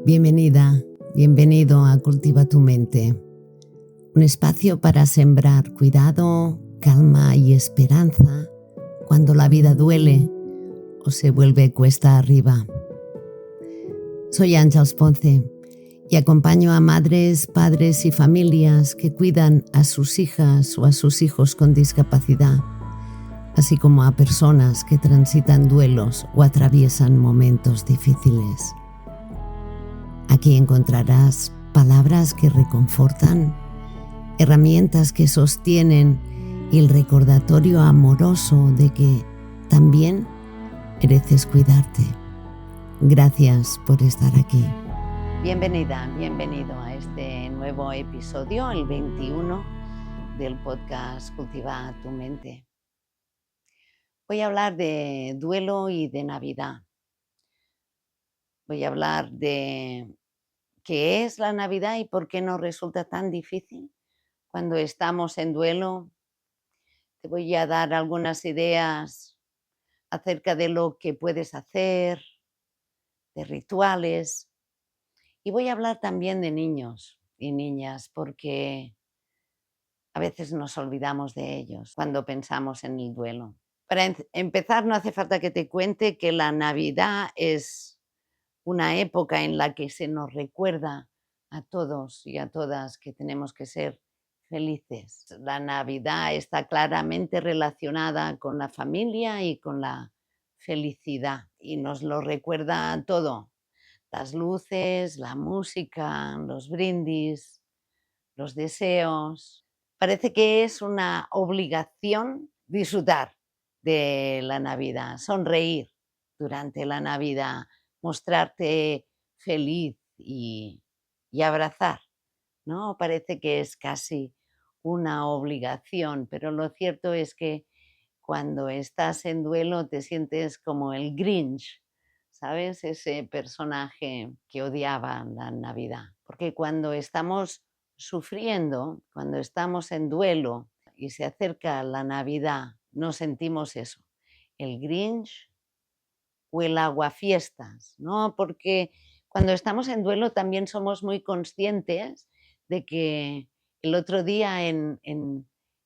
Bienvenida, bienvenido a Cultiva tu Mente, un espacio para sembrar cuidado, calma y esperanza cuando la vida duele o se vuelve cuesta arriba. Soy Àngels Ponce y acompaño a madres, padres y familias que cuidan a sus hijas o a sus hijos con discapacidad, así como a personas que transitan duelos o atraviesan momentos difíciles. Aquí encontrarás palabras que reconfortan, herramientas que sostienen y el recordatorio amoroso de que también mereces cuidarte. Gracias por estar aquí. Bienvenida, bienvenido a este nuevo episodio, el 21 del podcast Cultiva tu Mente. Voy a hablar de duelo y de Navidad. Voy a hablar de qué es la Navidad y por qué nos resulta tan difícil cuando estamos en duelo. Te voy a dar algunas ideas acerca de lo que puedes hacer, de rituales, y voy a hablar también de niños y niñas, porque a veces nos olvidamos de ellos cuando pensamos en el duelo. Para empezar, no hace falta que te cuente que la Navidad es una época en la que se nos recuerda a todos y a todas que tenemos que ser felices. La Navidad está claramente relacionada con la familia y con la felicidad, y nos lo recuerda todo: las luces, la música, los brindis, los deseos. Parece que es una obligación disfrutar de la Navidad, sonreír durante la Navidad, mostrarte feliz y abrazar, ¿no? Parece que es casi una obligación, pero lo cierto es que cuando estás en duelo te sientes como el Grinch, ¿sabes? Ese personaje que odiaba la Navidad. Porque cuando estamos sufriendo, cuando estamos en duelo y se acerca la Navidad, no sentimos eso, el Grinch o el aguafiestas, ¿no? Porque cuando estamos en duelo también somos muy conscientes de que el otro día en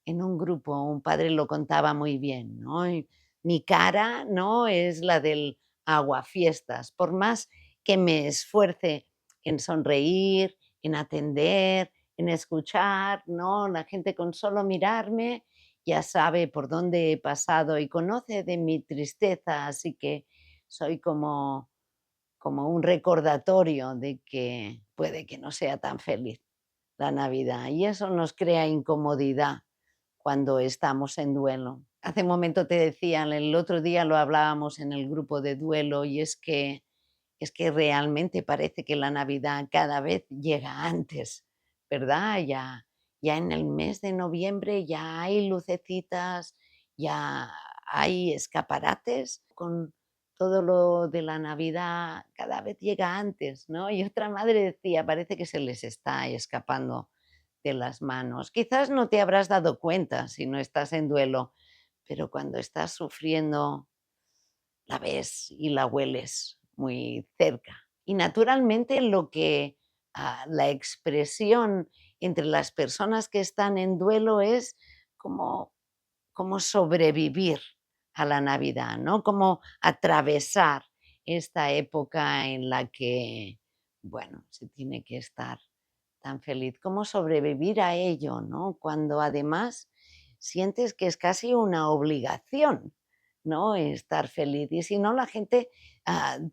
un grupo un padre lo contaba muy bien, ¿no? Y mi cara, ¿no?, es la del aguafiestas. Por más que me esfuerce en sonreír, en atender, en escuchar, ¿no?, la gente con solo mirarme ya sabe por dónde he pasado y conoce de mi tristeza, así que soy como un recordatorio de que puede que no sea tan feliz la Navidad, y eso nos crea incomodidad cuando estamos en duelo. Hace un momento te decía, el otro día lo hablábamos en el grupo de duelo, y es que realmente parece que la Navidad cada vez llega antes, ¿verdad? Ya en el mes de noviembre ya hay lucecitas, ya hay escaparates con todo lo de la Navidad, cada vez llega antes, ¿no? Y otra madre decía, parece que se les está escapando de las manos. Quizás no te habrás dado cuenta si no estás en duelo, pero cuando estás sufriendo la ves y la hueles muy cerca. Y naturalmente la expresión entre las personas que están en duelo es como, como sobrevivir a la Navidad, ¿no? Como atravesar esta época en la que, bueno, se tiene que estar tan feliz, cómo sobrevivir a ello, ¿no? Cuando además sientes que es casi una obligación, ¿no?, estar feliz. Y si no, la gente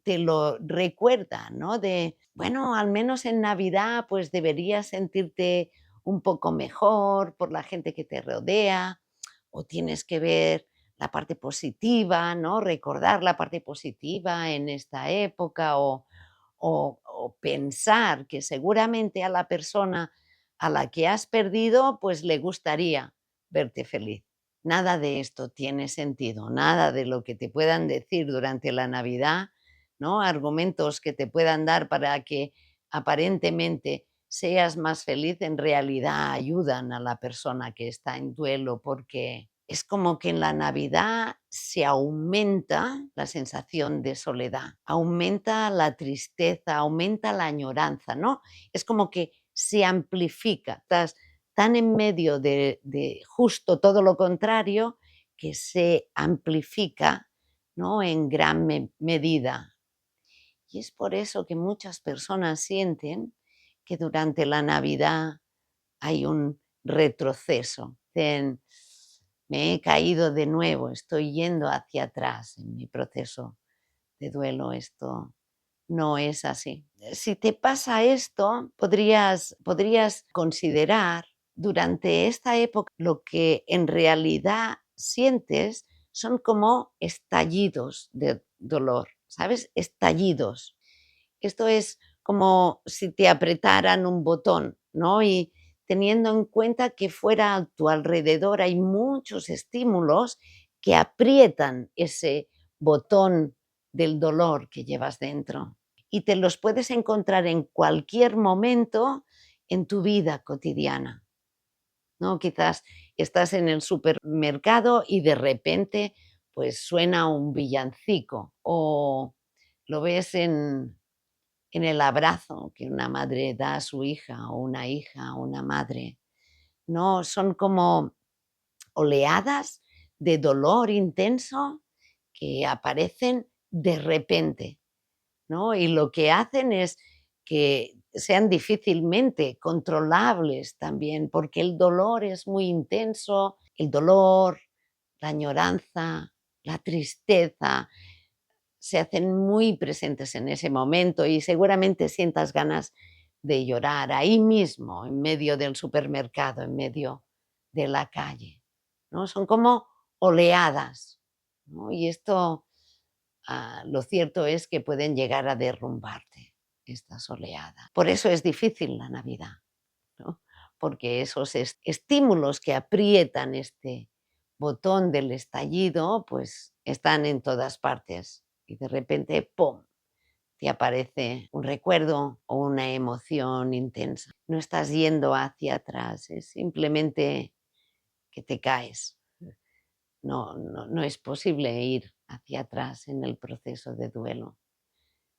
te lo recuerda, ¿no? De, bueno, al menos en Navidad pues deberías sentirte un poco mejor por la gente que te rodea, o tienes que ver la parte positiva, ¿no? Recordar la parte positiva en esta época, o pensar que seguramente a la persona a la que has perdido pues le gustaría verte feliz. Nada de esto tiene sentido, nada de lo que te puedan decir durante la Navidad, ¿no? Argumentos que te puedan dar para que aparentemente seas más feliz, en realidad ayudan a la persona que está en duelo, porque es como que en la Navidad se aumenta la sensación de soledad, aumenta la tristeza, aumenta la añoranza, ¿no? Es como que se amplifica. Estás tan en medio de justo todo lo contrario que se amplifica, ¿no? En gran medida. Y es por eso que muchas personas sienten que durante la Navidad hay un retroceso. Dicen, me he caído de nuevo, estoy yendo hacia atrás en mi proceso de duelo. Esto no es así. Si te pasa esto, podrías considerar durante esta época lo que en realidad sientes son como estallidos de dolor, ¿sabes? Estallidos. Esto es como si te apretaran un botón, ¿no? Y teniendo en cuenta que fuera a tu alrededor hay muchos estímulos que aprietan ese botón del dolor que llevas dentro. Y te los puedes encontrar en cualquier momento en tu vida cotidiana, ¿no? Quizás estás en el supermercado y de repente pues suena un villancico, o lo ves en el abrazo que una madre da a su hija, o una hija a una madre. No, son como oleadas de dolor intenso que aparecen de repente, ¿no? Y lo que hacen es que sean difícilmente controlables también, porque el dolor es muy intenso, el dolor, la añoranza, la tristeza, se hacen muy presentes en ese momento y seguramente sientas ganas de llorar ahí mismo, en medio del supermercado, en medio de la calle, ¿no? Son como oleadas, ¿no? Y esto, lo cierto es que pueden llegar a derrumbarte estas oleadas. Por eso es difícil la Navidad, ¿no? Porque esos estímulos que aprietan este botón del estallido, pues están en todas partes y de repente, ¡pum!, te aparece un recuerdo o una emoción intensa. No estás yendo hacia atrás, es simplemente que te caes. No es posible ir hacia atrás en el proceso de duelo.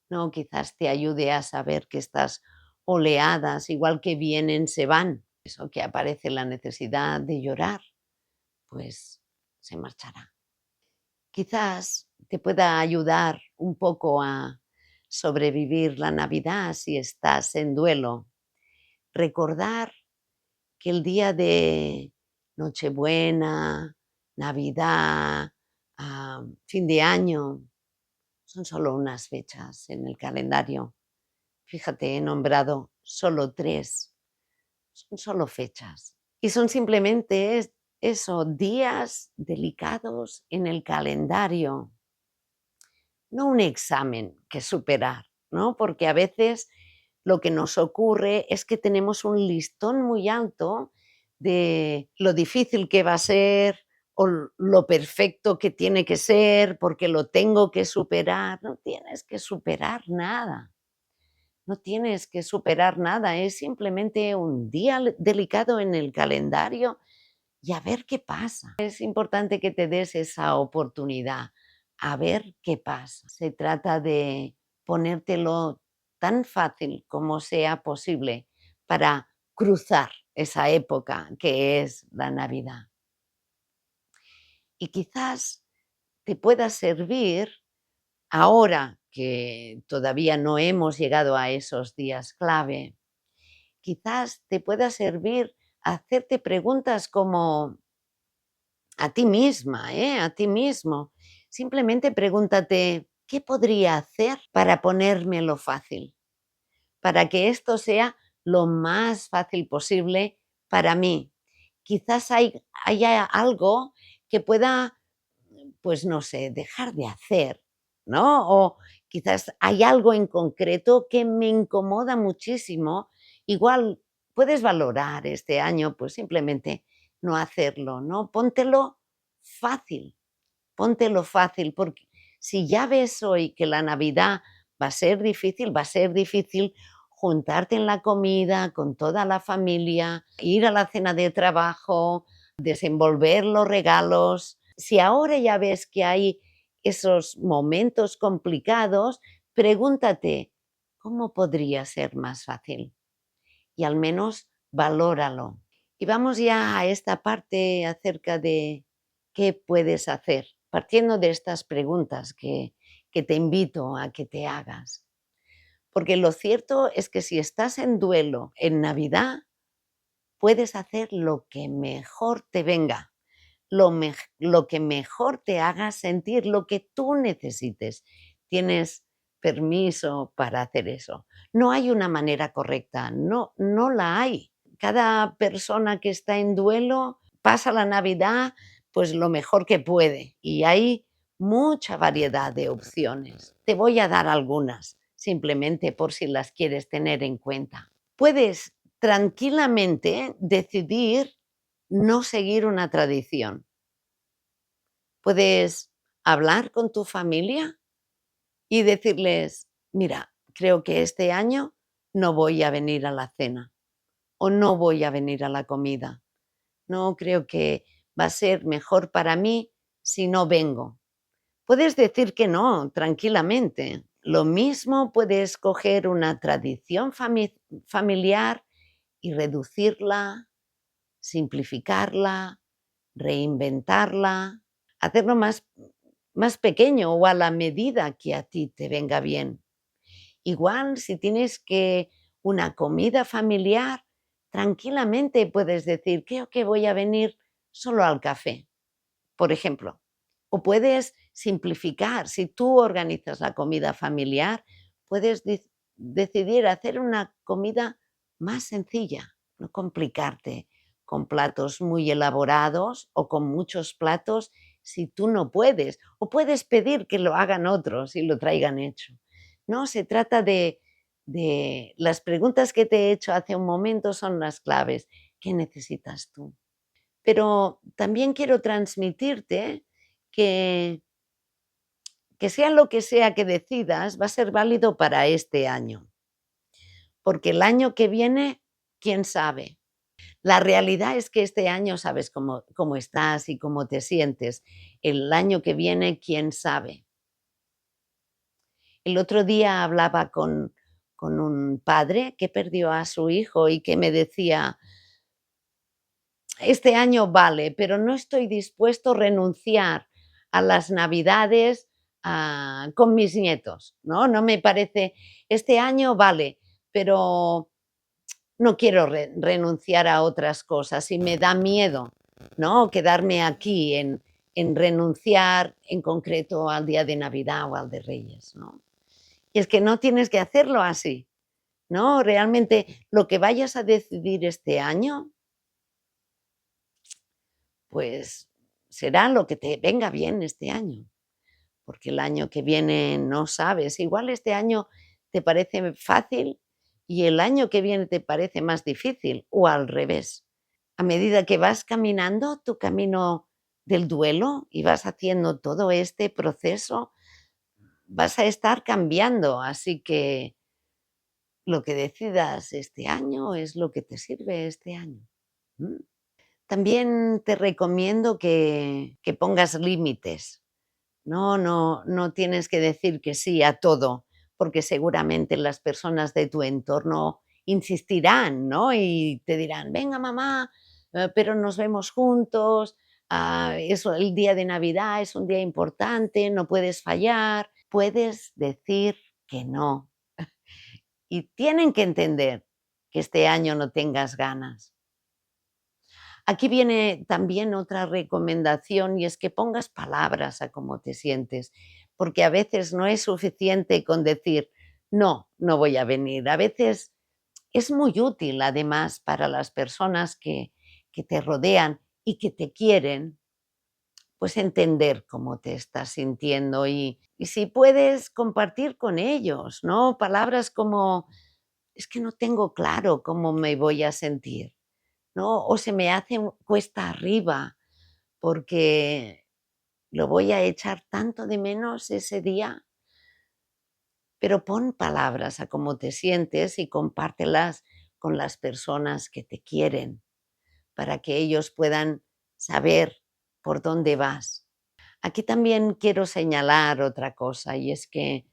No, quizás te ayude a saber que estas oleadas, igual que vienen, se van. Eso que aparece la necesidad de llorar, pues se marchará. Quizás te pueda ayudar un poco a sobrevivir la Navidad si estás en duelo. Recordar que el día de Nochebuena, Navidad, fin de año, son solo unas fechas en el calendario. Fíjate, he nombrado solo 3, son solo fechas. Y son simplemente eso, días delicados en el calendario, no un examen que superar, ¿no? Porque a veces lo que nos ocurre es que tenemos un listón muy alto de lo difícil que va a ser o lo perfecto que tiene que ser porque lo tengo que superar. No tienes que superar nada. No tienes que superar nada, es simplemente un día delicado en el calendario y a ver qué pasa. Es importante que te des esa oportunidad, a ver qué pasa. Se trata de ponértelo tan fácil como sea posible para cruzar esa época que es la Navidad. Y quizás te pueda servir ahora que todavía no hemos llegado a esos días clave. Quizás te pueda servir hacerte preguntas como a ti misma, a ti mismo. Simplemente pregúntate, ¿qué podría hacer para ponérmelo fácil? Para que esto sea lo más fácil posible para mí. Quizás haya algo que pueda, pues no sé, dejar de hacer, ¿no? O quizás hay algo en concreto que me incomoda muchísimo. Igual puedes valorar este año, pues simplemente no hacerlo, ¿no? Póntelo fácil, porque si ya ves hoy que la Navidad va a ser difícil juntarte en la comida con toda la familia, ir a la cena de trabajo, desenvolver los regalos. Si ahora ya ves que hay esos momentos complicados, pregúntate, ¿cómo podría ser más fácil? Y al menos valóralo. Y vamos ya a esta parte acerca de qué puedes hacer, partiendo de estas preguntas que te invito a que te hagas. Porque lo cierto es que si estás en duelo en Navidad, puedes hacer lo que mejor te venga, lo que mejor te haga sentir, lo que tú necesites. Tienes permiso para hacer eso. No hay una manera correcta, no la hay. Cada persona que está en duelo pasa la Navidad pues lo mejor que puede y hay mucha variedad de opciones. Te voy a dar algunas, simplemente por si las quieres tener en cuenta. Puedes tranquilamente decidir no seguir una tradición. Puedes hablar con tu familia y decirles, mira, creo que este año no voy a venir a la cena o no voy a venir a la comida. No creo que va a ser mejor para mí si no vengo. Puedes decir que no, tranquilamente. Lo mismo puedes coger una tradición familiar y reducirla, simplificarla, reinventarla, hacerlo más pequeño o a la medida que a ti te venga bien. Igual si tienes que una comida familiar, tranquilamente puedes decir, creo que voy a venir solo al café, por ejemplo. O puedes simplificar, si tú organizas la comida familiar, puedes decidir hacer una comida más sencilla, no complicarte con platos muy elaborados o con muchos platos si tú no puedes. O puedes pedir que lo hagan otros y lo traigan hecho. No, se trata de las preguntas que te he hecho hace un momento son las claves. ¿Qué necesitas tú? Pero también quiero transmitirte que, que sea lo que sea que decidas, va a ser válido para este año, porque el año que viene, quién sabe. La realidad es que este año sabes cómo estás y cómo te sientes. El año que viene, quién sabe. El otro día hablaba con un padre que perdió a su hijo y que me decía, este año vale, pero no estoy dispuesto a renunciar a las Navidades con mis nietos, ¿no? No me parece, este año vale, pero no quiero renunciar a otras cosas y me da miedo, ¿no? Quedarme aquí en renunciar en concreto al día de Navidad o al de Reyes, ¿no? Y es que no tienes que hacerlo así, ¿no? Realmente lo que vayas a decidir este año pues será lo que te venga bien este año, porque el año que viene no sabes. Igual este año te parece fácil y el año que viene te parece más difícil o al revés. A medida que vas caminando tu camino del duelo y vas haciendo todo este proceso, vas a estar cambiando. Así que lo que decidas este año es lo que te sirve este año. ¿M? También te recomiendo que pongas límites. No tienes que decir que sí a todo, porque seguramente las personas de tu entorno insistirán, ¿no? Y te dirán: "Venga, mamá, pero nos vemos juntos, eso, el día de Navidad es un día importante, no puedes fallar". Puedes decir que no, y tienen que entender que este año no tengas ganas. Aquí viene también otra recomendación y es que pongas palabras a cómo te sientes, porque a veces no es suficiente con decir, no, no voy a venir. A veces es muy útil además para las personas que te rodean y que te quieren, pues entender cómo te estás sintiendo y si puedes compartir con ellos, ¿no? Palabras como, es que no tengo claro cómo me voy a sentir, ¿no? O se me hace cuesta arriba porque lo voy a echar tanto de menos ese día, pero pon palabras a cómo te sientes y compártelas con las personas que te quieren para que ellos puedan saber por dónde vas. Aquí también quiero señalar otra cosa, y es que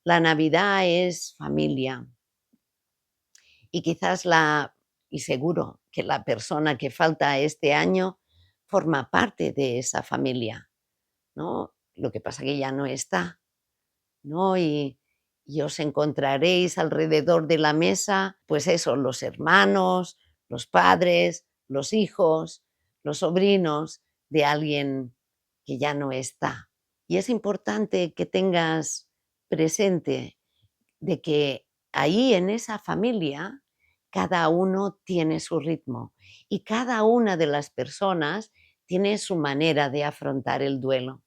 la Navidad es familia, y quizás y seguro que la persona que falta este año forma parte de esa familia, ¿no? Lo que pasa que ya no está, ¿no? Y os encontraréis alrededor de la mesa, pues eso, los hermanos, los padres, los hijos, los sobrinos de alguien que ya no está. Y es importante que tengas presente de que ahí en esa familia cada uno tiene su ritmo y cada una de las personas tiene su manera de afrontar el duelo.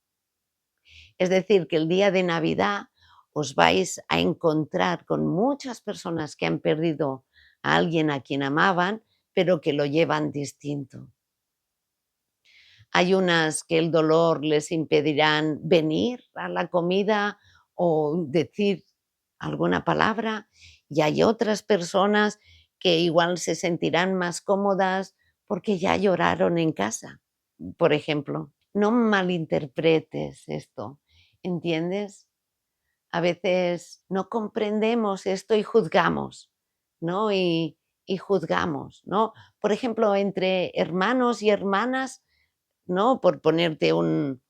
Es decir, que el día de Navidad os vais a encontrar con muchas personas que han perdido a alguien a quien amaban, pero que lo llevan distinto. Hay unas que el dolor les impedirán venir a la comida o decir alguna palabra, y hay otras personas que igual se sentirán más cómodas porque ya lloraron en casa, por ejemplo. No malinterpretes esto, ¿entiendes? A veces no comprendemos esto y juzgamos, ¿no? Y juzgamos, ¿no? Por ejemplo, entre hermanos y hermanas, ¿no? Por ponerte un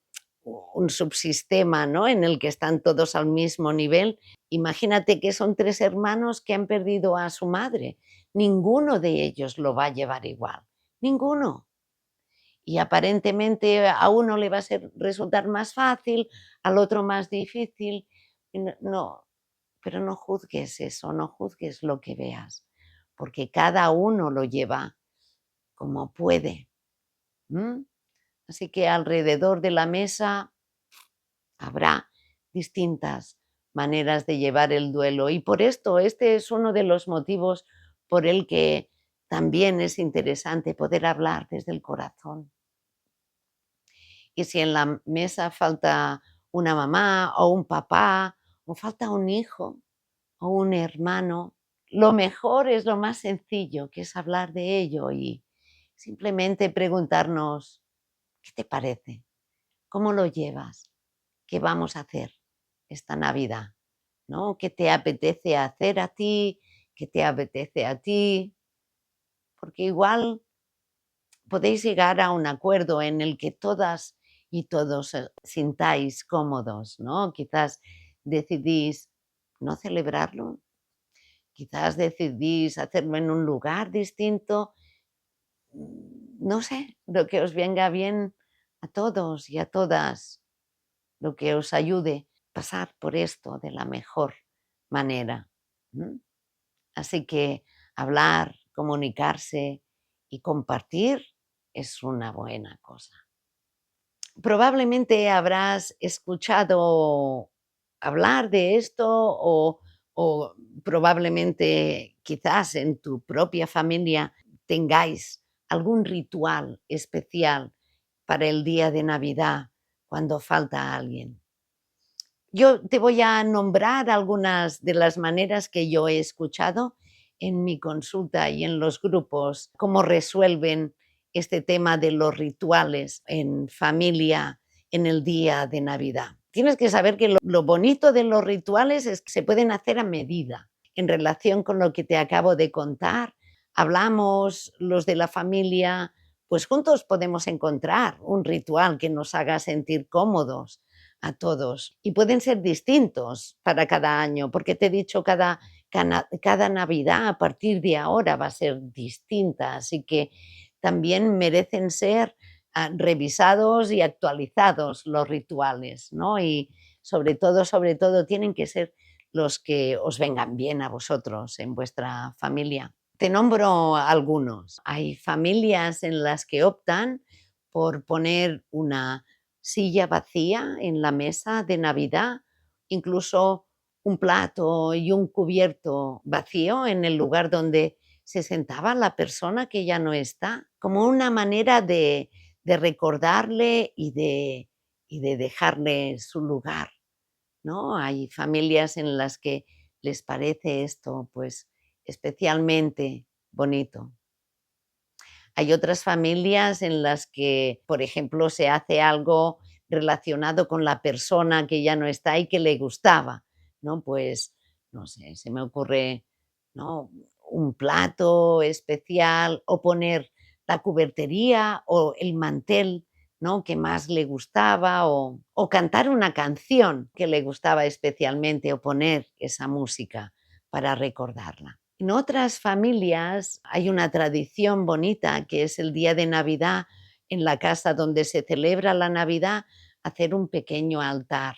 subsistema, ¿no? En el que están todos al mismo nivel. Imagínate que son 3 hermanos que han perdido a su madre. Ninguno de ellos lo va a llevar igual, ninguno. Y aparentemente a uno le va a resultar más fácil, al otro más difícil. Y no, pero no juzgues eso, no juzgues lo que veas, porque cada uno lo lleva como puede. ¿M? Así que alrededor de la mesa habrá distintas maneras de llevar el duelo, y por esto este es uno de los motivos por el que también es interesante poder hablar desde el corazón. Y si en la mesa falta una mamá o un papá, o falta un hijo o un hermano, lo mejor es lo más sencillo, que es hablar de ello y simplemente preguntarnos: ¿qué te parece? ¿Cómo lo llevas? ¿Qué vamos a hacer esta Navidad? ¿No? ¿Qué te apetece hacer a ti? ¿Qué te apetece a ti? Porque igual podéis llegar a un acuerdo en el que todas y todos sintáis cómodos, ¿no? Quizás decidís no celebrarlo, quizás decidís hacerlo en un lugar distinto, no sé, lo que os venga bien a todos y a todas, lo que os ayude a pasar por esto de la mejor manera. ¿M? Así que hablar, comunicarse y compartir es una buena cosa. Probablemente habrás escuchado hablar de esto o probablemente quizás en tu propia familia tengáis algún ritual especial para el día de Navidad cuando falta alguien. Yo te voy a nombrar algunas de las maneras que yo he escuchado en mi consulta y en los grupos, cómo resuelven este tema de los rituales en familia en el día de Navidad. Tienes que saber que lo bonito de los rituales es que se pueden hacer a medida. En relación con lo que te acabo de contar, hablamos los de la familia, pues juntos podemos encontrar un ritual que nos haga sentir cómodos a todos, y pueden ser distintos para cada año, porque te he dicho cada Navidad a partir de ahora va a ser distinta, así que también merecen ser revisados y actualizados los rituales, ¿no? Y sobre todo tienen que ser los que os vengan bien a vosotros en vuestra familia. Te nombro algunos. Hay familias en las que optan por poner una silla vacía en la mesa de Navidad, incluso un plato y un cubierto vacío en el lugar donde se sentaba la persona que ya no está, como una manera de recordarle y de dejarle su lugar, ¿no? Hay familias en las que les parece esto, pues, especialmente bonito. Hay otras familias en las que, por ejemplo, se hace algo relacionado con la persona que ya no está y que le gustaba, ¿no? Pues, no sé, se me ocurre, ¿no? Un plato especial o poner la cubertería o el mantel, ¿no? Que más le gustaba o cantar una canción que le gustaba especialmente o poner esa música para recordarla. En otras familias hay una tradición bonita que es el día de Navidad en la casa donde se celebra la Navidad, hacer un pequeño altar,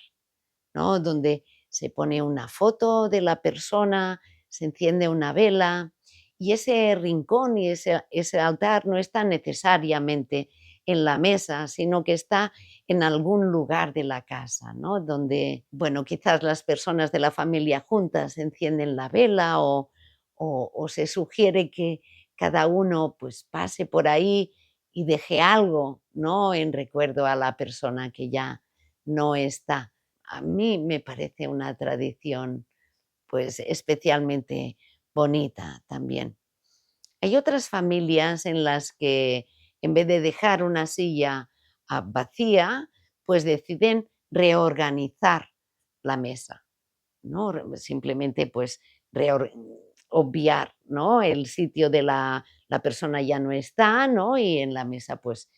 ¿no? Donde se pone una foto de la persona, se enciende una vela y ese rincón y ese altar no está necesariamente en la mesa, sino que está en algún lugar de la casa, ¿no? Donde, bueno, quizás las personas de la familia juntas encienden la vela o se sugiere que cada uno pues pase por ahí y deje algo, ¿no? En recuerdo a la persona que ya no está. A mí me parece una tradición, pues, especialmente bonita también. Hay otras familias en las que, en vez de dejar una silla, vacía, pues deciden reorganizar la mesa, ¿no? Simplemente, pues, reor obviar, ¿no? El sitio de la persona ya no está, ¿no? Y en la mesa, pues,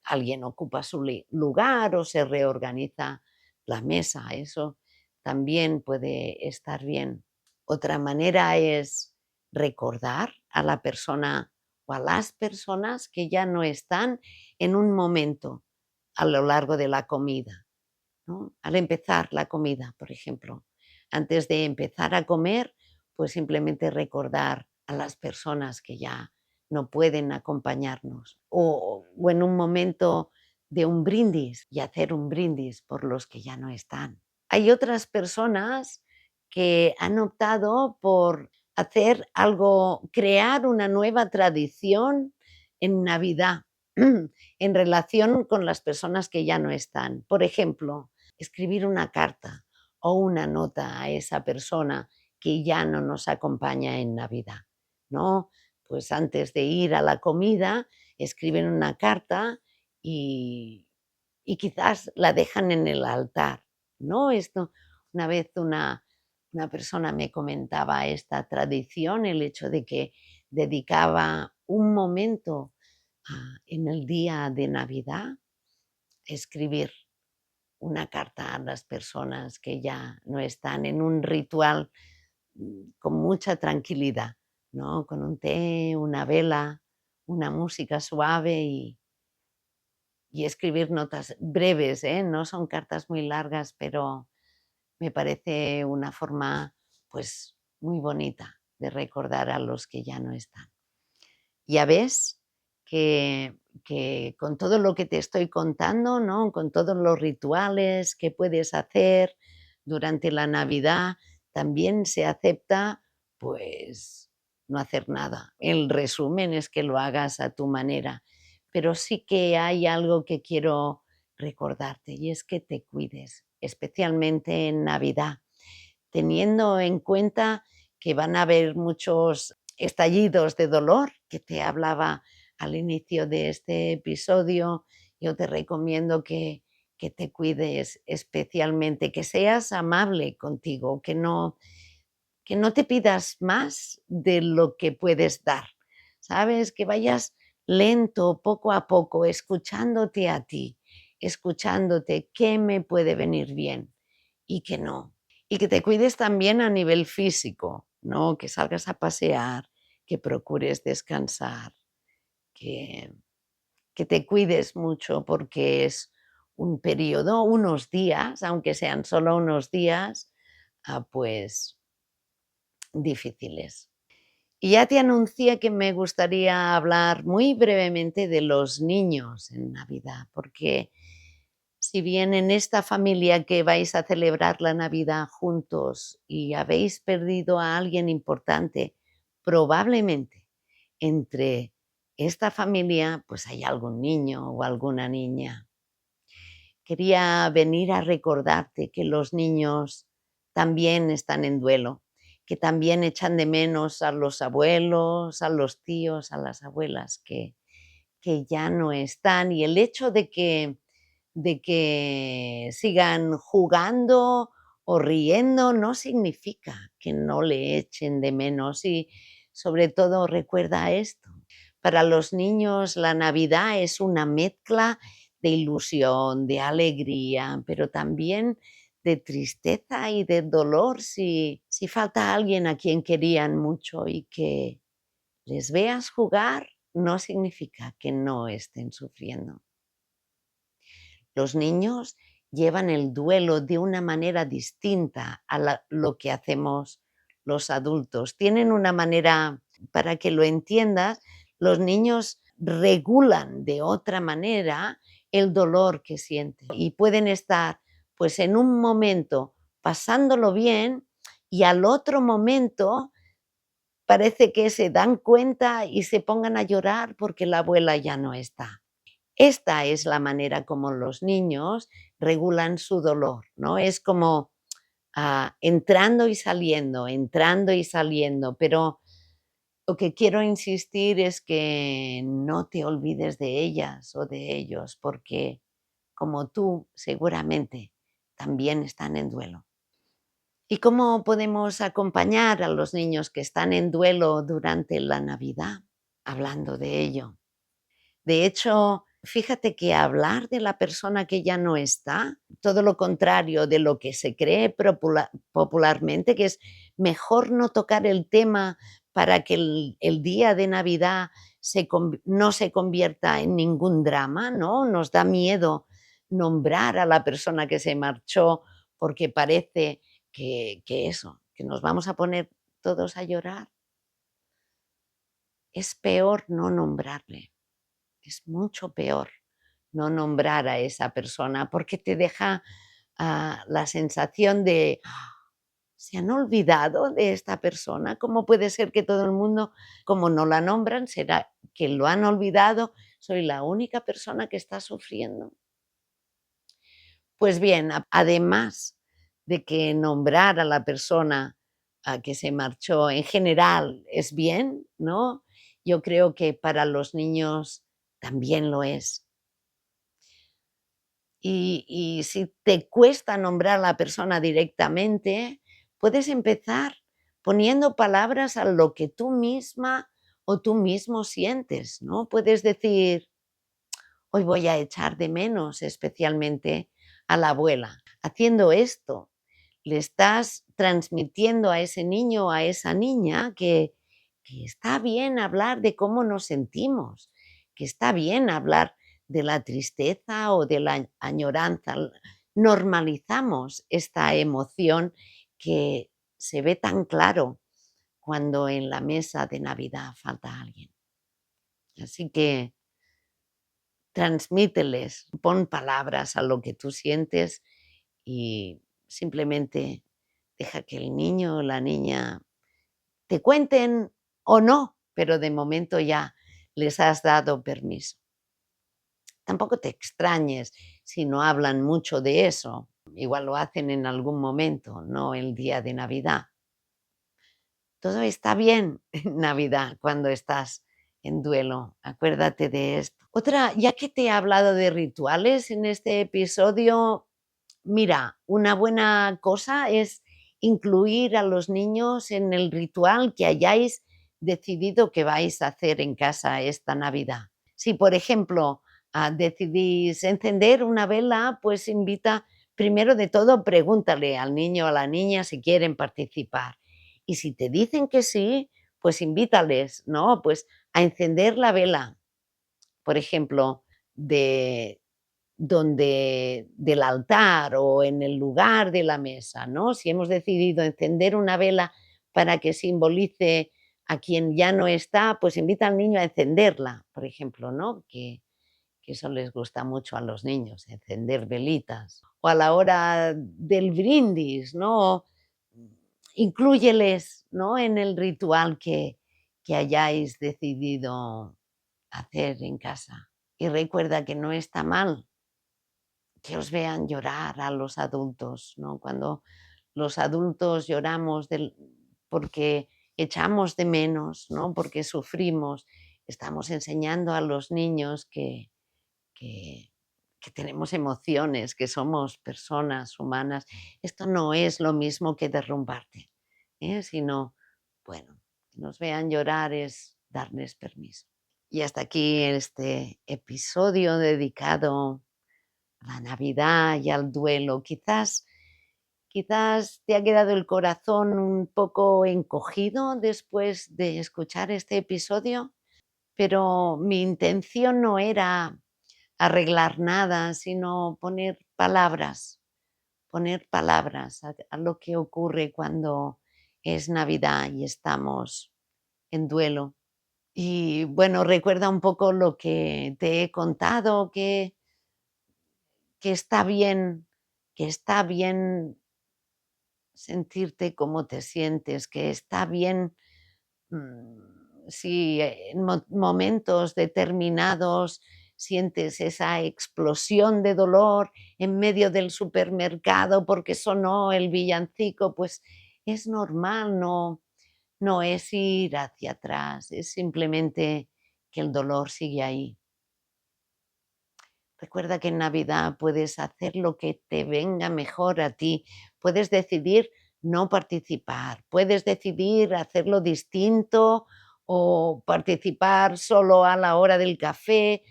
alguien ocupa su lugar o se reorganiza la mesa. Eso también puede estar bien. Otra manera es recordar a la persona o a las personas que ya no están en un momento a lo largo de la comida, ¿no? Al empezar la comida, por ejemplo. Antes de empezar a comer, pues simplemente recordar a las personas que ya no pueden acompañarnos. O en un momento de un brindis y hacer un brindis por los que ya no están. Hay otras personas que han optado por hacer algo, crear una nueva tradición en Navidad en relación con las personas que ya no están. Por ejemplo, escribir una carta o una nota a esa persona que ya no nos acompaña en Navidad, ¿no? Pues antes de ir a la comida, escriben una carta y, y quizás la dejan en el altar, ¿no? Esto, una vez una persona me comentaba esta tradición, el hecho de que dedicaba un momento en el día de Navidad escribir una carta a las personas que ya no están en un ritual con mucha tranquilidad, ¿no? Con un té, una vela, una música suave y escribir notas breves, ¿eh? No son cartas muy largas, pero me parece una forma, pues, muy bonita de recordar a los que ya no están. Ya ves que con todo lo que te estoy contando, ¿no? Con todos los rituales que puedes hacer durante la Navidad, también se acepta, pues, no hacer nada. El resumen es que lo hagas a tu manera, pero sí que hay algo que quiero recordarte y es que te cuides, especialmente en Navidad, teniendo en cuenta que van a haber muchos estallidos de dolor, que te hablaba al inicio de este episodio. Yo te recomiendo que te cuides especialmente, que seas amable contigo, que no te pidas más de lo que puedes dar, ¿sabes? Que vayas lento, poco a poco, escuchándote a ti, escuchándote qué me puede venir bien y qué no. Y que te cuides también a nivel físico, ¿no? Que salgas a pasear, que procures descansar, que, que te cuides mucho porque es un periodo, unos días, aunque sean solo unos días, pues difíciles. Y ya te anuncié que me gustaría hablar muy brevemente de los niños en Navidad, porque si bien en esta familia que vais a celebrar la Navidad juntos y habéis perdido a alguien importante, probablemente entre esta familia pues hay algún niño o alguna niña. Quería venir a recordarte que los niños también están en duelo, que también echan de menos a los abuelos, a los tíos, a las abuelas, que ya no están, y el hecho de que sigan jugando o riendo no significa que no le echen de menos, y sobre todo recuerda esto: para los niños la Navidad es una mezcla de ilusión, de alegría, pero también de tristeza y de dolor si falta alguien a quien querían mucho, y que les veas jugar no significa que no estén sufriendo. Los niños llevan el duelo de una manera distinta a lo que hacemos los adultos. Tienen una manera, para que lo entiendas, los niños regulan de otra manera el dolor que sienten, y pueden estar pues en un momento pasándolo bien, y al otro momento parece que se dan cuenta y se pongan a llorar porque la abuela ya no está. Esta es la manera como los niños regulan su dolor, ¿no? Es como entrando y saliendo, pero lo que quiero insistir es que no te olvides de ellas o de ellos, porque como tú seguramente también están en duelo. ¿Y cómo podemos acompañar a los niños que están en duelo durante la Navidad? Hablando de ello. De hecho, fíjate que hablar de la persona que ya no está, todo lo contrario de lo que se cree popularmente, que es mejor no tocar el tema para que el día de Navidad no se convierta en ningún drama, ¿no? Nos da miedo nombrar a la persona que se marchó porque parece que nos vamos a poner todos a llorar. Es peor no nombrarle. Es mucho peor no nombrar a esa persona, porque te deja la sensación de: ¿se han olvidado de esta persona? ¿Cómo puede ser que todo el mundo, como no la nombran, será que lo han olvidado? ¿Soy la única persona que está sufriendo? Pues bien, además de que nombrar a la persona que se marchó en general es bien, ¿no? Yo creo que para los niños también lo es. Y si te cuesta nombrar a la persona directamente, puedes empezar poniendo palabras a lo que tú misma o tú mismo sientes, ¿no? Puedes decir: hoy voy a echar de menos especialmente a la abuela. Haciendo esto, le estás transmitiendo a ese niño o a esa niña que está bien hablar de cómo nos sentimos, que está bien hablar de la tristeza o de la añoranza. Normalizamos esta emoción que se ve tan claro cuando en la mesa de Navidad falta alguien. Así que transmíteles, pon palabras a lo que tú sientes, y simplemente deja que el niño o la niña te cuenten o no, pero de momento ya les has dado permiso. Tampoco te extrañes si no hablan mucho de eso. Igual lo hacen en algún momento, no el día de Navidad. Todo está bien en Navidad cuando estás en duelo. Acuérdate de esto. Otra, ya que te he hablado de rituales en este episodio, mira, una buena cosa es incluir a los niños en el ritual que hayáis decidido que vais a hacer en casa esta Navidad. Si, por ejemplo, decidís encender una vela, pues primero de todo, pregúntale al niño o a la niña si quieren participar. Y si te dicen que sí, pues invítales, ¿no? Pues a encender la vela, por ejemplo, de del altar o en el lugar de la mesa, ¿no? Si hemos decidido encender una vela para que simbolice a quien ya no está, pues invita al niño a encenderla, por ejemplo, ¿no? Que eso les gusta mucho a los niños, encender velitas. O a la hora del brindis, ¿no? Inclúyeles, ¿no? En el ritual que hayáis decidido hacer en casa. Y recuerda que no está mal que os vean llorar a los adultos, ¿no? Cuando los adultos lloramos porque echamos de menos, ¿no? Porque sufrimos, estamos enseñando a los niños que, que tenemos emociones, que somos personas humanas. Esto no es lo mismo que derrumbarte, sino, bueno, que nos vean llorar es darles permiso. Y hasta aquí este episodio dedicado a la Navidad y al duelo. Quizás te ha quedado el corazón un poco encogido después de escuchar este episodio, pero mi intención no era arreglar nada, sino poner palabras a lo que ocurre cuando es Navidad y estamos en duelo. Y bueno, recuerda un poco lo que te he contado, que está bien, que está bien sentirte como te sientes, que está bien si en momentos determinados sientes esa explosión de dolor en medio del supermercado porque sonó el villancico, pues es normal, no es ir hacia atrás, es simplemente que el dolor sigue ahí. Recuerda que en Navidad puedes hacer lo que te venga mejor a ti, puedes decidir no participar, puedes decidir hacerlo distinto o participar solo a la hora del café,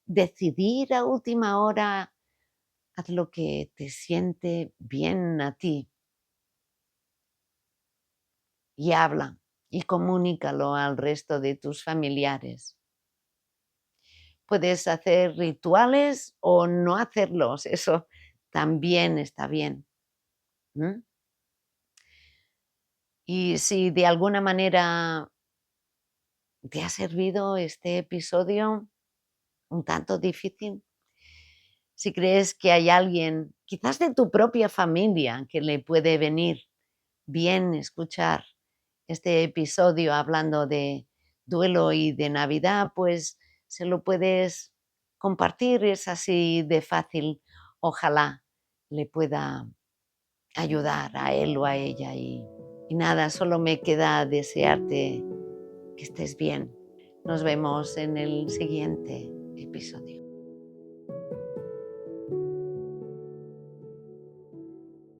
decidir a última hora, haz lo que te siente bien a ti y habla y comunícalo al resto de tus familiares. Puedes hacer rituales o no hacerlos, eso también está bien. ¿M? Y si de alguna manera te ha servido este episodio un tanto difícil, si crees que hay alguien, quizás de tu propia familia, que le puede venir bien escuchar este episodio hablando de duelo y de Navidad, pues se lo puedes compartir, es así de fácil. Ojalá le pueda ayudar a él o a ella. Y nada, solo me queda desearte que estés bien. Nos vemos en el siguiente episodio.